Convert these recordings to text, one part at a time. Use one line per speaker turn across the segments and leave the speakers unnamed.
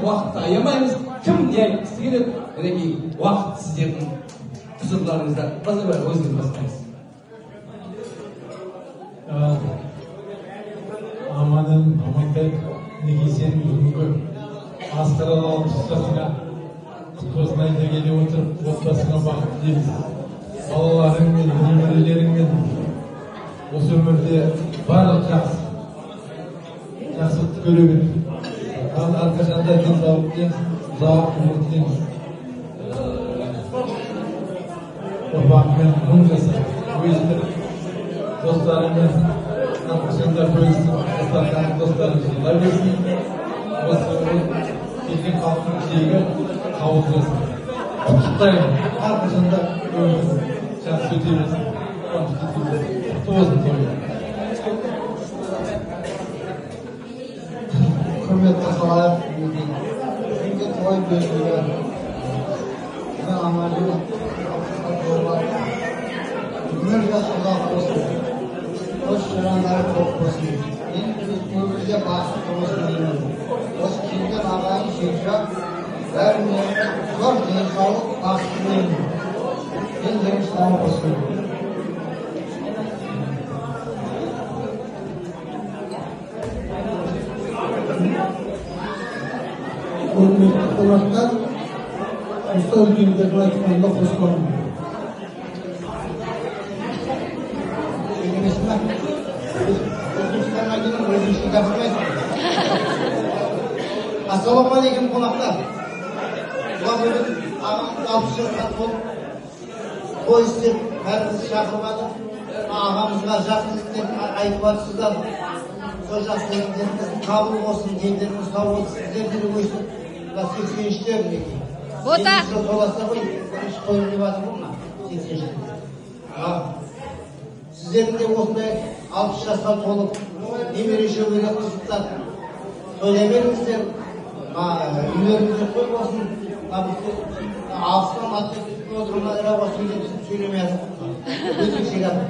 уақытты аямаймыз. Кім не айтқысы келеді? Мінекей уақыт сіздердің құзырларыңызда. Базарбай өзіңіз бастаңыз.
Аманын амантай неге сен бүгінгі асқаралы 60 жасыңа құтқасын айта келе отырып отбасыңа бақыт тілейміз. Балаларыңмен, немерелеріңмен осы өмірде барлық жақсылықты көре бер. Әрқашанда денсаулықпен ұзақ өмір тілейміз. Ұрпағыңмен мың жаса, өстіп достарыңмен әрқашанда бөлісіп, достарың жила берсін. Осы келген халықтың тілегі қабыл болсын. Құттықтаймын, әрқашанда өмірін жақсы өте берсін. Құтты болсын тойы.
Құрметті халайық, бүгінгі той белгілі аманжылық өмір жасы ұзақ болсын, қос жарандары көп болсын, өмірде бақытты болсын деймін. Осы келген ағайын шекжақ бәріне зор денсаулық бақыт тілеймін. Елдеріңіз сау болсын. Құрметті қонақтар, осы үлкендердің айтқанында қосыламын. Ассалаумағалейкум қонақтар. Бұлар бүгін ағамыз 60 жасқа толып той істеп бәріміз шақырмады. Ағамызға жақсы тілек айтып жатсыздар. Сол жақсы тілектеріңіз қабыл болсын, дендеріңіз сау болсын, сіздерде де өсіп 83-тер мінекей.
Бота.
Толаса ғой, бірінші той деп жатыр ғой мына 83-тер. Сіздердің де осындай 60 жасқа толып, немере шөбере қызықтар тойлай беріңіздер. Үйлеріңізде той болсын, алыстан атып отырғандар сөйлемей жатыр. Өтіп шегады.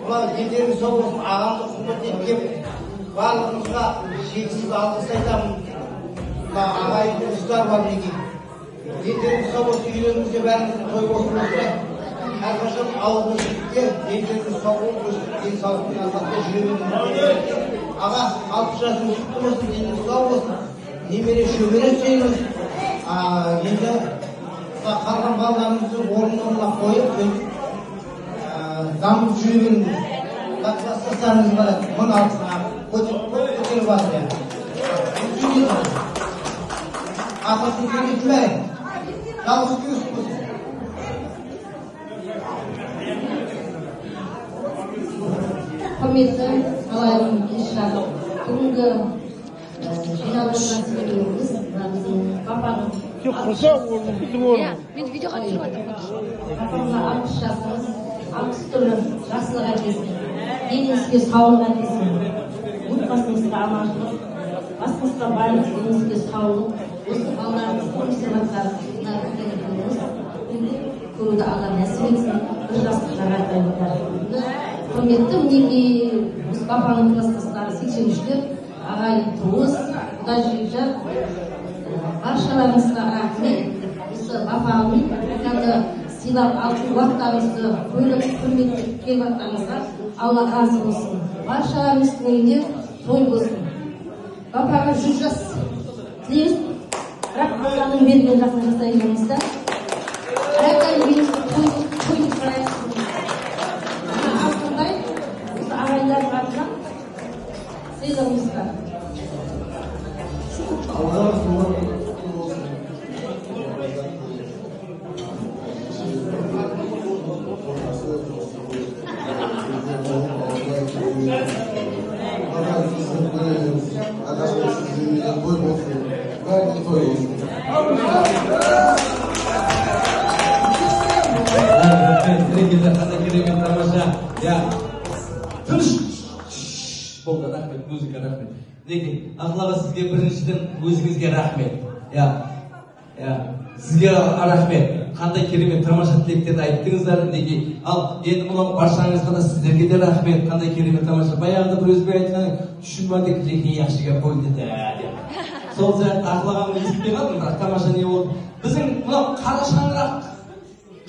Бұлар дендеріңіз сау болсын, ағамды құрмет етіп барлығымызға шексіз алғыс айтамын. Ағайын туыстар бар мінекей. Дендеріңіз сау болсын, үйлеріңізде бәріңіздің той болсын осылай. Әрқашан ауылды жігіттер дендеріңіз сау болсын, денсаулықпен азапта жүре беріңіздер. Аға 60 жасыңыз құтты болсын, дендеріңіз сау болсын. Немере шөбере сүйіңіз. Енді қалған балаларымызды орнына қойып, дамып жүре беріңіз. Кластастарыңыз бар, мың алғысына көтеріп жатыр. Атасын келетін бәрі. Жалғыз көсіп болсын.
Құрметті қалайым кешірі. Бүгінгі жиналып отырған себебіміз біздің папаның
Мен видеоға түсіріп жатырмын.
папамға 60 жасымыз, 60 түрлі жақсылық әкелсін, деніңізге саулық әкелсін, отбасыңызға аманшылық, басыңызға байлық, деніңізге саулық, осы балаларыңыздың мұрсыматтарына көруді Алла нәсіп етсін, бір жастық жаратайындар. Құрметті мінекей осы папаның кластастары 83-тер, ағайын туыс, құда жекжат, баршаларыңызға рахмет. Осы папамның сыйлап алтын уақыттарыңызды бөліп құрметтеп келіп жатқаныңызға Алла разы болсын. Баршаларыңыздың үйінде той болсын. Папаға 100 жас тілейміз, бірақ Алланың берген жасын жасай беріңіздер. Әрқайым үйіңізді тойын сұрайсыз. Алтындай осы ағайындардың атынан сыйлығыңыздар.
Болды, рахмет, музыка, рахмет. Неге, Ақлаға сізге біріншіден өзіңізге рахмет. Сізге рахмет. Қандай керемет тамаша тілектерді айттыңыздар. Неге, ал енді мұның баршаңызға да сіздерге де рахмет. Қандай керемет тамаша. Баяғыда бір өзбек айтқан, түшінмадек лекен яқшыға қойды деп. сол сияқты ақылағанымды естіпей қалдым, бірақ тамаша не болды. Біздің мынау қара шаңырақ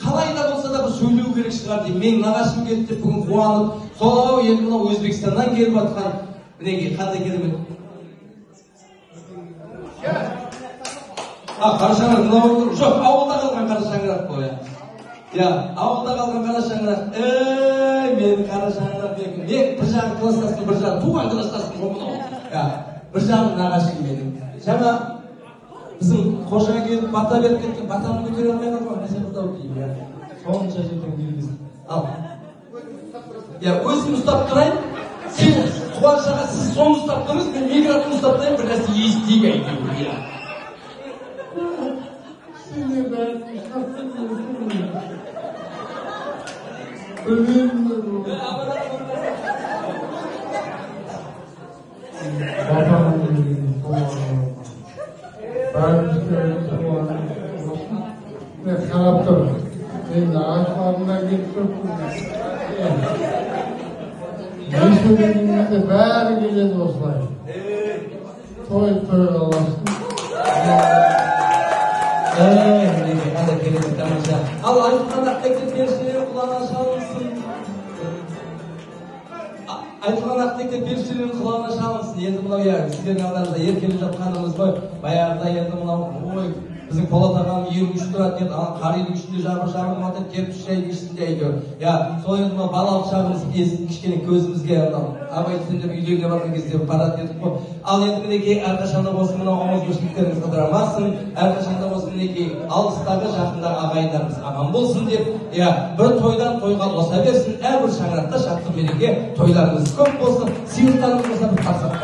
қалай да болса да бір сөйлеу керек шығар деймін. Мен нағашым келді деп бүгін қуанып, сол енді мынау Өзбекстаннан келіп жатқан мінекей қандай керемет. Қара шаңырақ мынау жоқ, ауылда қалған қара шаңырақ қой. Я, ауылда қалған қара шаңырақ. Мен қара шаңырақ мен бір жағы кластасым, бір жағы туған кластасым ғой мынау. Бір жағы нағашым менің. Жаңа біздің қожа келіп бата беріп кеткен, батаны көтере алмай қалған қасиеттау деймін. Сонша жерден келгіз. Ал. Өзім ұстап тұрайын. Сен Қуаныш аға, сіз соны ұстап тұрыңыз, мен микрофон ұстап тұрайын, бір нәрсе естиік айтайын.
Сені бәрін ұстап білмеймін. Мен қарап тұрмын. Мен ағашlarına кетіп Есігінде бәрі келеді осылай. Той аласың.
Қандай керемет тамаша. Ал айтылған ақтекте періштелер құлағына шалынсын. Айтылған ақтекте періштелер құлағына шалынсын. Енді мынау сіздердің алдарыңызда еркелеп жатқанымыз ғой. Баяғыда енді мынау біздің Полат ағам 23 тұрады еді, қар үйдің ішінде жабыр-жабыр матып, кептіш шайдың ішінде әйтеуір. Сол енді балалық шағымыз кішкене көзімізге абай түтіндеп үйлеріне барған кезде барады едік қой. Ал енді мінекей әрқашанда болсын мынау ауызбіршіліктеріңіз қыдырамасын, әрқашанда болсын мінекей алыстағы жақындағы ағайындарымыз аман болсын деп, бір тойдан тойға қоса берсін, әрбір шаңырақта шаттық мереке тойларыңыз көп болсын, сыйлықтарыңыз болса бір қарсақ